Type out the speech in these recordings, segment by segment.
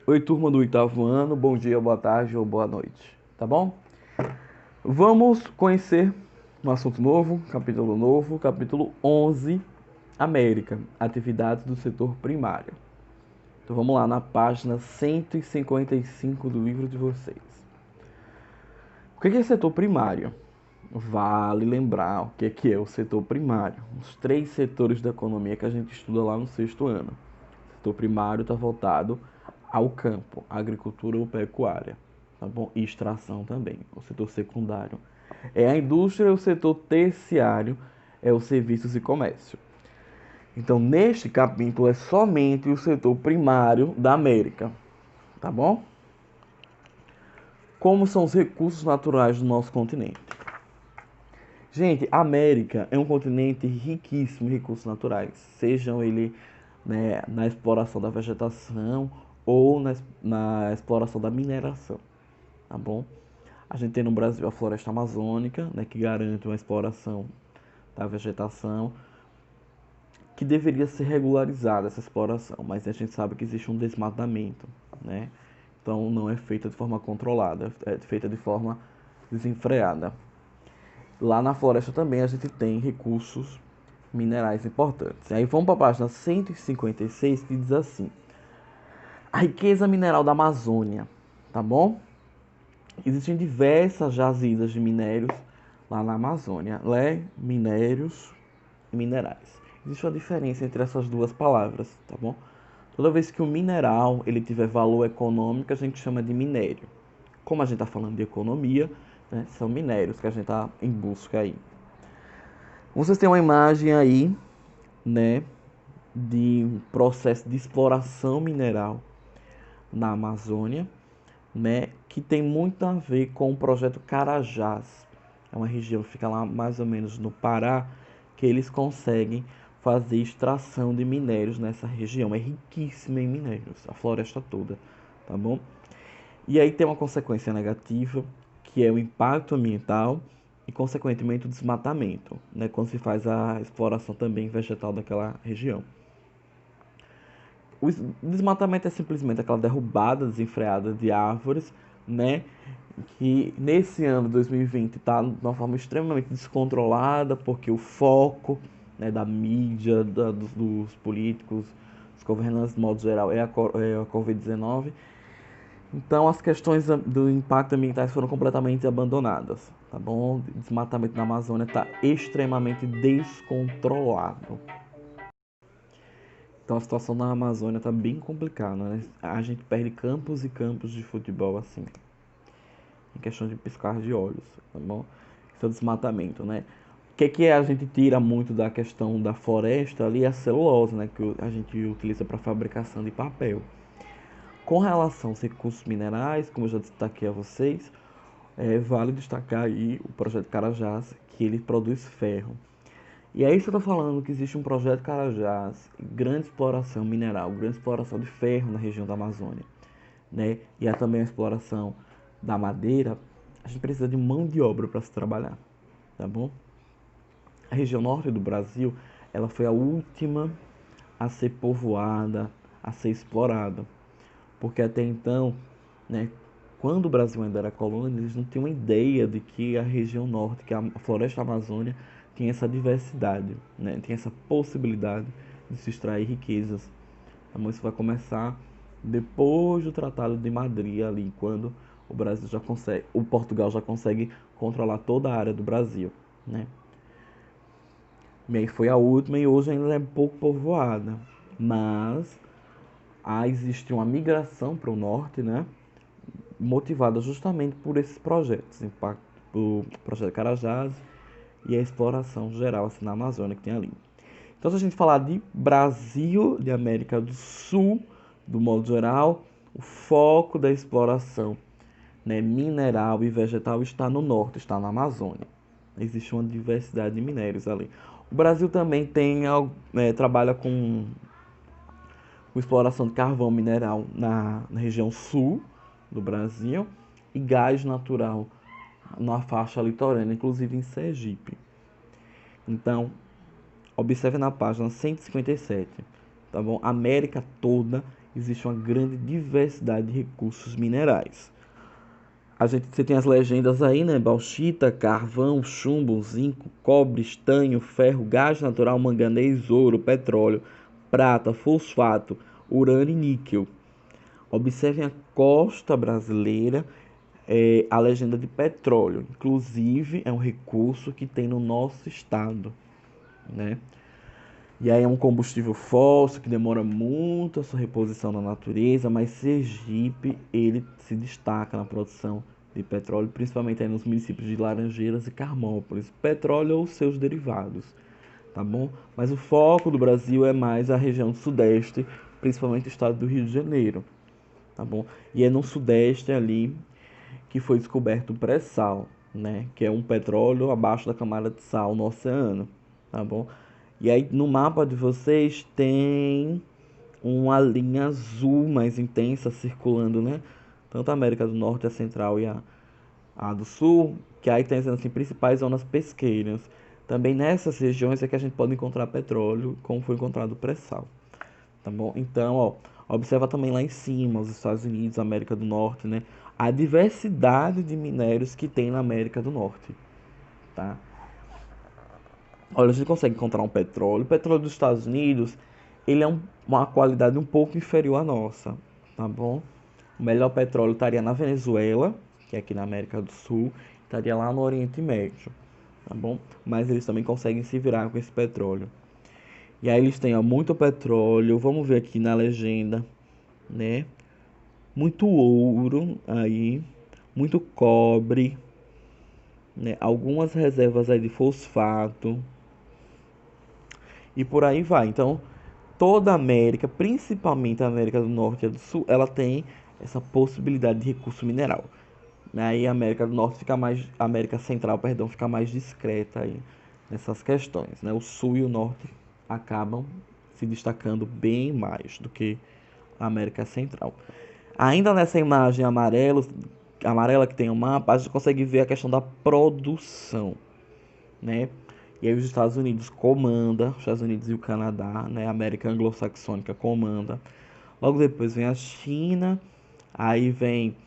Oi, turma do oitavo ano, bom dia, boa tarde ou boa noite, tá bom? Vamos conhecer um assunto novo, capítulo 11, América, atividades do setor primário. Então vamos lá na página 155 do livro de vocês. O que é setor primário? Vale lembrar o que é o setor primário. Os três setores da economia que a gente estuda lá no sexto ano. O setor primário está voltado ao campo, agricultura ou pecuária, tá bom? E extração também. O setor secundário é a indústria, o setor terciário é os serviços e comércio. Então, neste capítulo é somente o setor primário da América, tá bom? Como são os recursos naturais do nosso continente? Gente, a América é um continente riquíssimo em recursos naturais, sejam ele, né, na exploração da vegetação ou na exploração da mineração, tá bom? A gente tem no Brasil a floresta amazônica, né, que garante uma exploração da vegetação, que deveria ser regularizada essa exploração, mas a gente sabe que existe um desmatamento, né? Então não é feita de forma controlada, é feita de forma desenfreada. Lá na floresta também a gente tem recursos minerais importantes. Aí vamos para a página 156 que diz assim: a riqueza mineral da Amazônia, tá bom? Existem diversas jazidas de minérios lá na Amazônia, minérios e minerais. Existe uma diferença entre essas duas palavras, tá bom? Toda vez que o mineral ele tiver valor econômico, a gente chama de minério. Como a gente está falando de economia, né, são minérios que a gente está em busca aí. Vocês têm uma imagem aí, né, de um processo de exploração mineral na Amazônia, né, que tem muito a ver com o projeto Carajás. É uma região que fica lá mais ou menos no Pará, que eles conseguem fazer extração de minérios nessa região. É riquíssima em minérios, a floresta toda, tá bom? E aí tem uma consequência negativa, que é o impacto ambiental e, consequentemente, o desmatamento, né, quando se faz a exploração também vegetal daquela região. O desmatamento é simplesmente aquela derrubada desenfreada de árvores, né? Que nesse ano 2020 está de uma forma extremamente descontrolada, porque o foco, né, da mídia, dos políticos, dos governantes de modo geral, é a Covid-19. Então as questões do impacto ambiental foram completamente abandonadas, tá bom? O desmatamento na Amazônia está extremamente descontrolado. Então a situação na Amazônia tá bem complicada, né? A gente perde campos e campos de futebol assim, em questão de piscar de olhos, tá bom? Isso é o desmatamento, né? O que a gente tira muito da questão da floresta ali é a celulose, né? Que a gente utiliza para fabricação de papel. Com relação aos recursos minerais, como eu já destaquei a vocês, vale destacar aí o projeto Carajás, que ele produz ferro. E é isso que eu estou falando, que existe um projeto Carajás, grande exploração mineral, grande exploração de ferro na região da Amazônia, né? E há também a exploração da madeira. A gente precisa de mão de obra para se trabalhar, tá bom? A região norte do Brasil, ela foi a última a ser povoada, a ser explorada, porque até então, né, quando o Brasil ainda era colônia, eles não tinham ideia de que a região norte, que a floresta amazônica, tinha essa diversidade, né, tinha essa possibilidade de se extrair riquezas. Então isso vai começar depois do Tratado de Madrid ali, quando o Brasil já consegue, o Portugal já consegue controlar toda a área do Brasil, né? E aí foi a última e hoje ainda é pouco povoada, mas existe uma migração para o norte, né? Motivada justamente por esses projetos, impacto, o projeto Carajás e a exploração geral assim, na Amazônia que tem ali. Então, se a gente falar de Brasil, de América do Sul, do modo geral, o foco da exploração, né, mineral e vegetal está no norte, está na Amazônia. Existe uma diversidade de minérios ali. O Brasil também trabalha com exploração de carvão mineral na região sul do Brasil e gás natural na faixa litorânea, inclusive em Sergipe. Então, observe na página 157, tá bom? A América toda existe uma grande diversidade de recursos minerais. Você tem as legendas aí, né? Bauxita, carvão, chumbo, zinco, cobre, estanho, ferro, gás natural, manganês, ouro, petróleo, prata, fosfato, urânio e níquel. Observem a costa brasileira, a legenda de petróleo. Inclusive, é um recurso que tem no nosso estado, né? E aí é um combustível fóssil que demora muito a sua reposição na natureza, mas Sergipe, ele se destaca na produção de petróleo, principalmente aí nos municípios de Laranjeiras e Carmópolis, petróleo ou seus derivados, tá bom? Mas o foco do Brasil é mais a região do Sudeste, principalmente o estado do Rio de Janeiro, tá bom? E é no Sudeste ali que foi descoberto o pré-sal, né? Que é um petróleo abaixo da camada de sal no oceano, tá bom? E aí no mapa de vocês tem uma linha azul mais intensa circulando, né? Tanto a América do Norte, a Central e a do Sul, que aí tem assim, principais zonas pesqueiras. Também nessas regiões é que a gente pode encontrar petróleo, como foi encontrado o pré-sal, tá bom? Então, ó, observa também lá em cima, os Estados Unidos, América do Norte, né? A diversidade de minérios que tem na América do Norte, tá? Olha, a gente consegue encontrar um petróleo. O petróleo dos Estados Unidos, ele é uma qualidade um pouco inferior à nossa, tá bom? O melhor petróleo estaria na Venezuela, que é aqui na América do Sul, estaria lá no Oriente Médio, tá bom? Mas eles também conseguem se virar com esse petróleo. E aí eles têm, ó, muito petróleo, vamos ver aqui na legenda, né? Muito ouro aí, muito cobre, né? Algumas reservas aí de fosfato e por aí vai. Então, toda a América, principalmente a América do Norte e do Sul, ela tem essa possibilidade de recurso mineral. Aí a América do Norte fica mais, a América Central, perdão, fica mais discreta aí nessas questões, né? O Sul e o Norte acabam se destacando bem mais do que a América Central. Ainda nessa imagem amarela que tem o mapa, a gente consegue ver a questão da produção, né? E aí os Estados Unidos comanda, os Estados Unidos e o Canadá, né? A América Anglo-Saxônica comanda. Logo depois vem a China, aí vem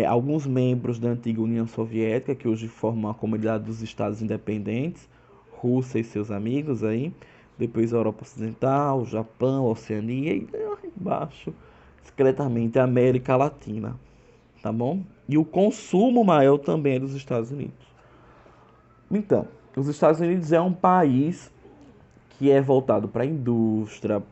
alguns membros da antiga União Soviética, que hoje formam a Comunidade dos Estados Independentes, Rússia e seus amigos aí. Depois a Europa Ocidental, Japão, Oceania e lá embaixo, discretamente, a América Latina, tá bom? E o consumo maior também é dos Estados Unidos. Então, os Estados Unidos é um país que é voltado para a indústria,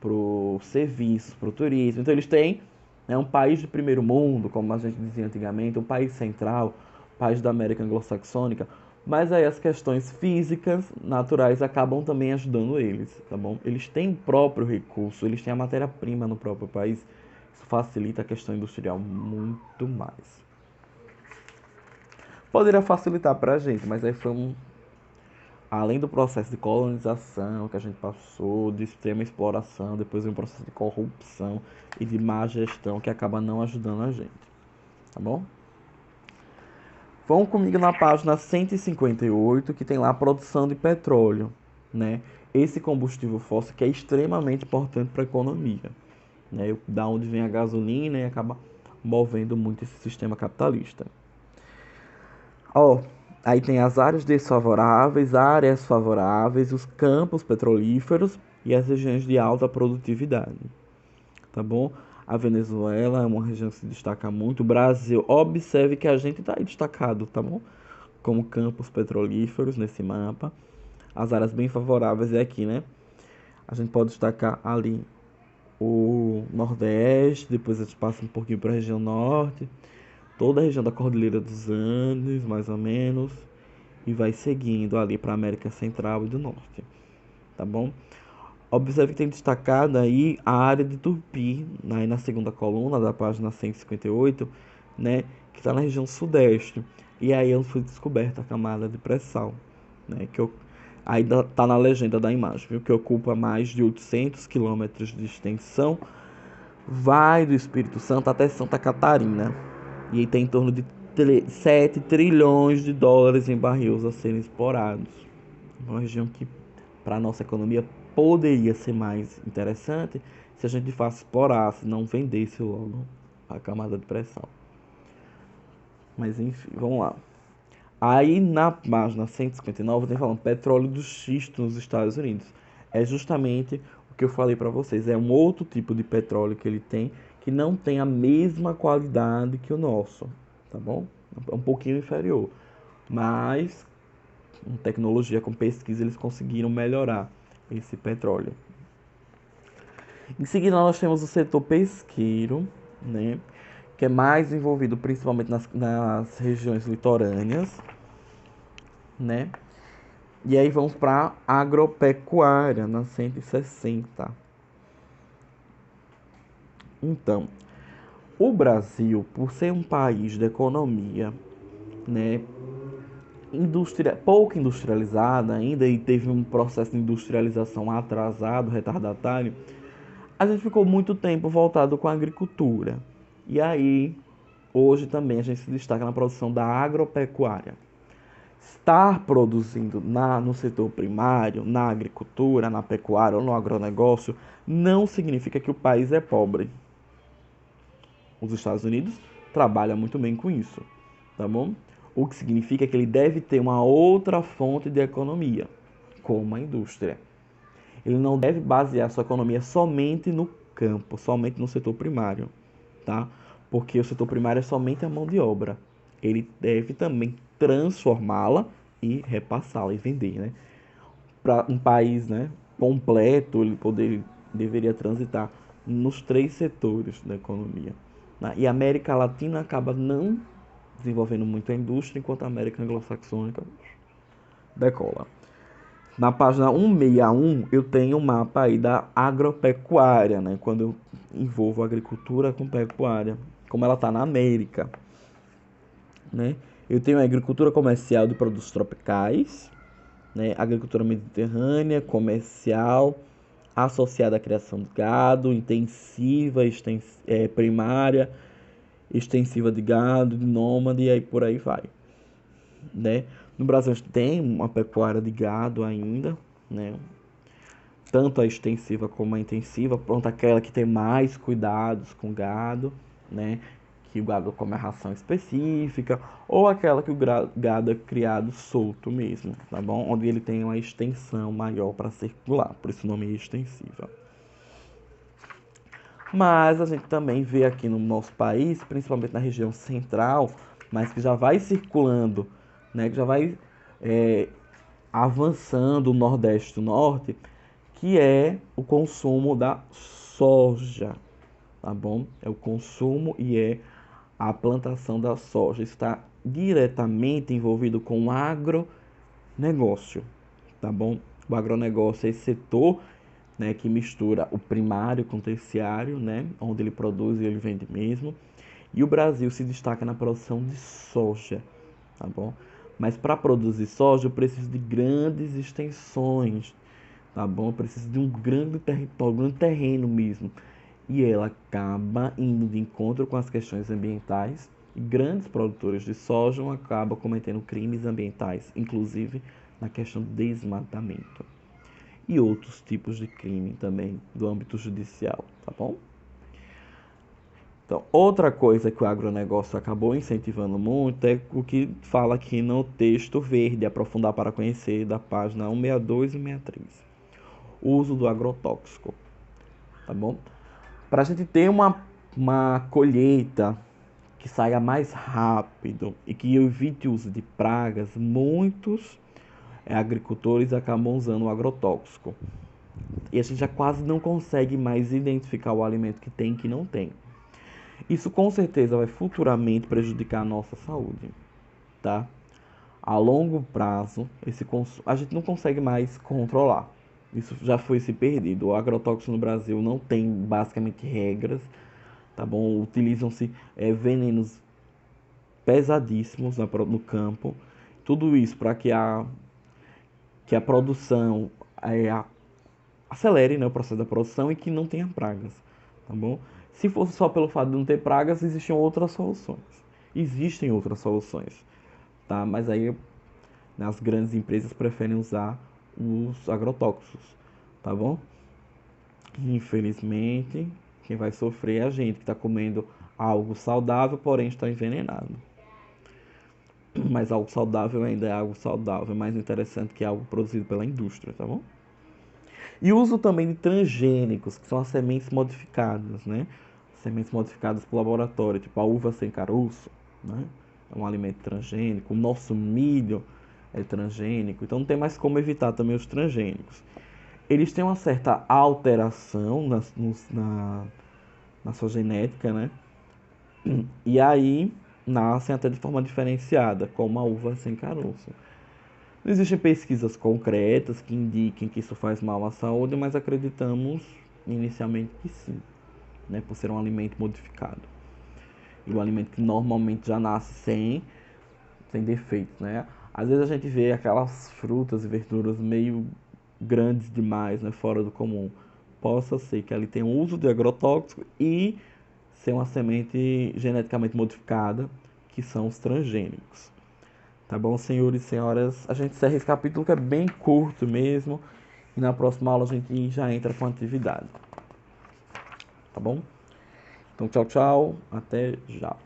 para o serviço, para o turismo. Então eles têm, né, um país de primeiro mundo, como a gente dizia antigamente, um país central, país da América Anglo-Saxônica. Mas aí as questões físicas, naturais, acabam também ajudando eles, tá bom? Eles têm o próprio recurso, eles têm a matéria-prima no próprio país. Isso facilita a questão industrial muito mais. Poderia facilitar para a gente, mas aí foi além do processo de colonização que a gente passou, de extrema exploração, depois vem um processo de corrupção e de má gestão que acaba não ajudando a gente, tá bom? Vão comigo na página 158, que tem lá a produção de petróleo, né? Esse combustível fóssil que é extremamente importante para a economia, né? Da onde vem a gasolina e acaba movendo muito esse sistema capitalista. Ó, aí tem as áreas desfavoráveis, áreas favoráveis, os campos petrolíferos e as regiões de alta produtividade, tá bom? A Venezuela é uma região que se destaca muito. O Brasil, observe que a gente está aí destacado, tá bom? Como campos petrolíferos nesse mapa. As áreas bem favoráveis é aqui, né? A gente pode destacar ali o Nordeste, depois a gente passa um pouquinho para a região Norte, toda a região da Cordilheira dos Andes, mais ou menos, e vai seguindo ali para a América Central e do Norte, tá bom? Observe que tem destacado aí a área de Tupi, aí na segunda coluna da página 158, né, que está na região sudeste. E aí é onde foi descoberta a camada de pré-sal, né, aí tá na legenda da imagem, viu, que ocupa mais de 800 quilômetros de extensão, vai do Espírito Santo até Santa Catarina. E aí tem em torno de 7 trilhões de dólares em barris a serem explorados. Uma região que, para a nossa economia, poderia ser mais interessante, se a gente de fato explorasse, não vendesse logo a camada de pressão. Mas enfim, vamos lá. Aí na página 159 tem falando petróleo do xisto nos Estados Unidos. É justamente o que eu falei para vocês. É um outro tipo de petróleo que ele tem, que não tem a mesma qualidade que o nosso, tá bom? É um pouquinho inferior. Mas com tecnologia, com pesquisa, eles conseguiram melhorar esse petróleo. Em seguida, nós temos o setor pesqueiro, né, que é mais envolvido principalmente nas regiões litorâneas, né? E aí vamos para agropecuária, na 160. Então, o Brasil, por ser um país de economia, né, pouco industrializada ainda e teve um processo de industrialização atrasado, retardatário, a gente ficou muito tempo voltado com a agricultura. E aí, hoje também a gente se destaca na produção da agropecuária. Estar produzindo no setor primário, na agricultura, na pecuária ou no agronegócio, não significa que o país é pobre. Os Estados Unidos trabalham muito bem com isso, tá bom? O que significa que ele deve ter uma outra fonte de economia, como a indústria. Ele não deve basear sua economia somente no campo, somente no setor primário, tá? Porque o setor primário é somente a mão de obra. Ele deve também transformá-la e repassá-la e vender, né? Para um país, né, completo, deveria transitar nos três setores da economia, né? E a América Latina acaba não desenvolvendo muito a indústria, enquanto a América Anglo-Saxônica decola. Na página 161 eu tenho um mapa aí da agropecuária, né? Quando eu envolvo agricultura com pecuária, como ela está na América, né? Eu tenho a agricultura comercial de produtos tropicais, né? Agricultura mediterrânea, comercial, associada à criação de gado, intensiva, primária, extensiva de gado, de nômade e aí por aí vai, né? No Brasil a gente tem uma pecuária de gado ainda, né? Tanto a extensiva como a intensiva, pronto, aquela que tem mais cuidados com o gado, né? Que o gado come a ração específica, ou aquela que o gado é criado solto mesmo, tá bom? Onde ele tem uma extensão maior para circular, por isso o nome é extensiva. Mas a gente também vê aqui no nosso país, principalmente na região central, mas que já vai circulando, né? Que já vai avançando o Nordeste do Norte, que é o consumo da soja, tá bom? É o consumo e é a plantação da soja. Está diretamente envolvido com o agronegócio, tá bom? O agronegócio é esse setor, né, que mistura o primário com o terciário, né, onde ele produz e ele vende mesmo. E o Brasil se destaca na produção de soja, tá bom? Mas para produzir soja eu preciso de grandes extensões, tá bom? Eu preciso de um grande território, um grande terreno mesmo. E ela acaba indo de encontro com as questões ambientais. E grandes produtores de soja acabam cometendo crimes ambientais, inclusive na questão do desmatamento. E outros tipos de crime também do âmbito judicial, tá bom? Então, outra coisa que o agronegócio acabou incentivando muito é o que fala aqui no texto verde, aprofundar para conhecer, da página 162 e 163. O uso do agrotóxico, tá bom? Para a gente ter uma colheita que saia mais rápido e que evite o uso de pragas, muitos agricultores acabam usando o agrotóxico. E a gente já quase não consegue mais identificar o alimento que tem e que não tem. Isso com certeza vai futuramente prejudicar a nossa saúde, tá? A longo prazo, a gente não consegue mais controlar. Isso já foi se perdido. O agrotóxico no Brasil não tem basicamente regras, tá bom? Utilizam-se venenos pesadíssimos no campo. Tudo isso para que a produção acelere, né, o processo da produção e que não tenha pragas, tá bom? Se fosse só pelo fato de não ter pragas, existiam outras soluções. Existem outras soluções, tá? Mas aí, né, as grandes empresas preferem usar os agrotóxicos, tá bom? Infelizmente, quem vai sofrer é a gente que está comendo algo saudável, porém está envenenado. Mas algo saudável ainda é algo saudável, é mais interessante que algo produzido pela indústria, tá bom? E o uso também de transgênicos, que são as sementes modificadas, né? Sementes modificadas por laboratório, tipo a uva sem caroço, né? É um alimento transgênico. O nosso milho é transgênico. Então não tem mais como evitar também os transgênicos. Eles têm uma certa alteração na sua genética, né? E aí nascem até de forma diferenciada, como a uva sem caroço. Não existem pesquisas concretas que indiquem que isso faz mal à saúde, mas acreditamos inicialmente que sim, né, por ser um alimento modificado. E um alimento que normalmente já nasce sem defeitos, né? Às vezes a gente vê aquelas frutas e verduras meio grandes demais, né, fora do comum. Possa ser que ali tenha um uso de agrotóxico e ser uma semente geneticamente modificada, que são os transgênicos. Tá bom, senhores e senhoras? A gente encerra esse capítulo que é bem curto mesmo. E na próxima aula a gente já entra com a atividade. Tá bom? Então, tchau, tchau. Até já.